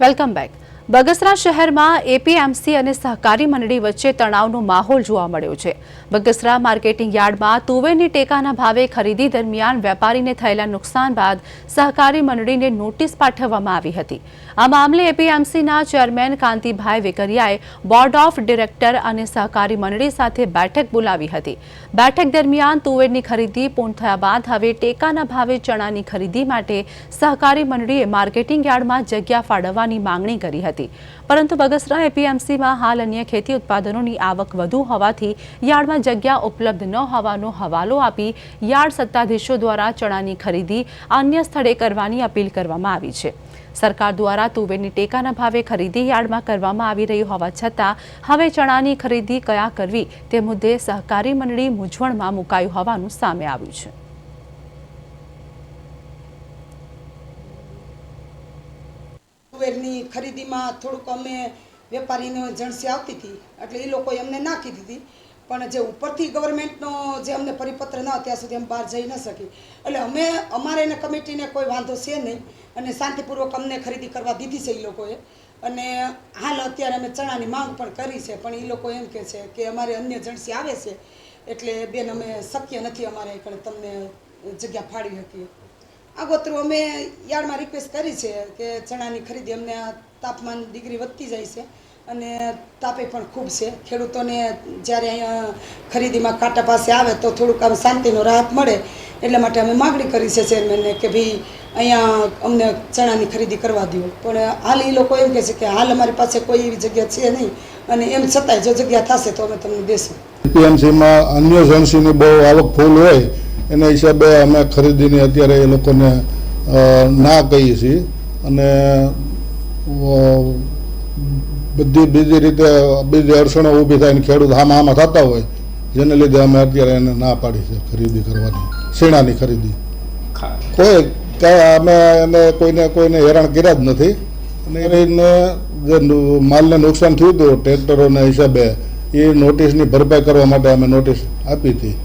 Welcome back. Bagasara શહેરમાં APMC અને સહકારી મંડળી વચ્ચે તણાવનો માહોલ જોવા મળ્યો છે. બગસરા માર્કેટિંગ યાર્ડમાં તુવેરની ટેકાના ભાવે ખરીદી દરમિયાન વેપારીને થયેલા નુકસાન બાદ સહકારી મંડળીને નોટિસ પાઠવવામાં આવી હતી. આ મામલે એપીએમસીના ચેરમેન કાંતિભાઈ વેકરિયાએ બોર્ડ ઓફ ડિરેક્ટર અને સહકારી મંડળી સાથે બેઠક બોલાવી હતી. બેઠક દરમિયાન તુવેરની ખરીદી પૂર્ણ થયા બાદ હવે ટેકાના ભાવે ચણાની ખરીદી માટે સહકારી મંડળીએ માર્કેટિંગ યાર્ડમાં જગ્યા ફાળવવાની માંગણી કરી હતી. પરંતુ બગસરા એપીએમસીમાં હાલ અન્ય ખેતી ઉત્પાદનોની આવક વધુ હોવાથી યાર્ડમાં જગ્યા ઉપલબ્ધ ન હોવાનો હવાલો આપી યાર્ડ સત્તાધીશો દ્વારા ચણાની ખરીદી અન્ય સ્થળે કરવાની અપીલ કરવામાં આવી છે. સરકાર દ્વારા તુવેરની ટેકાના ભાવે ખરીદી યાર્ડમાં કરવામાં આવી રહી હોવા છતાં હવે ચણાની ખરીદી કયા કરવી તે મુદ્દે સહકારી મંડળી મૂંઝવણમાં મુકાયું હોવાનું સામે આવ્યું છે. તુવેરની ખરીદીમાં થોડુંક અમે વેપારીને જણસી આવતી હતી એટલે એ લોકોએ અમને ના કીધી હતી, પણ જે ઉપરથી ગવર્મેન્ટનો જે અમને પરિપત્ર ન ત્યાં સુધી અમે બહાર જઈ ન શકી એટલે અમારે એને કમિટીને કોઈ વાંધો છે નહીં અને શાંતિપૂર્વક અમને ખરીદી કરવા દીધી છે એ લોકોએ. અને હાલ અત્યારે અમે ચણાની માંગ પણ કરી છે, પણ એ લોકો એમ કહે છે કે અમારે અન્ય જણસી આવે છે એટલે બેન અમે શક્ય નથી અમારે એકડે તમને જગ્યા ફાળી શકીએ. આગોતરું અમે યાર્ડમાં રિક્વેસ્ટ કરી છે કે ચણાની ખરીદી અમને તાપમાન ડિગ્રી વધતી જાય છે અને તાપે પણ ખૂબ છે. ખેડૂતોને જ્યારે અહીંયા ખરીદીમાં કાંટા પાસે આવે તો થોડુંક આમ શાંતિનો રાહત મળે એટલા માટે અમે માગણી કરી છે ચેરમેનને કે ભાઈ અહીંયા અમને ચણાની ખરીદી કરવા દો. પણ હાલ એ લોકો એમ કહે છે કે હાલ અમારી પાસે કોઈ એવી જગ્યા છે નહીં અને એમ છતાંય જો જગ્યા થશે તો અમે તમને દેશું. એપીએમસીમાં અન્ય એજન્સીની બહુ આવક ફૂલ હોય એના હિસાબે અમે ખરીદીની અત્યારે એ લોકોને ના કહીએ છીએ અને બધી બીજી રીતે બીજી અડચણો ઊભી થાય ખેડૂત આમાં થતા હોય જેને લીધે અમે અત્યારે એને ના પાડી છે ખરીદી કરવાની, શેણાની ખરીદી. કોઈ અમે એને કોઈને હેરાન કર્યા જ નથી અને એને જે માલને નુકસાન થયું હતું ટ્રેક્ટરોના હિસાબે એ નોટિસની ભરપાઈ કરવા માટે અમે નોટિસ આપી હતી.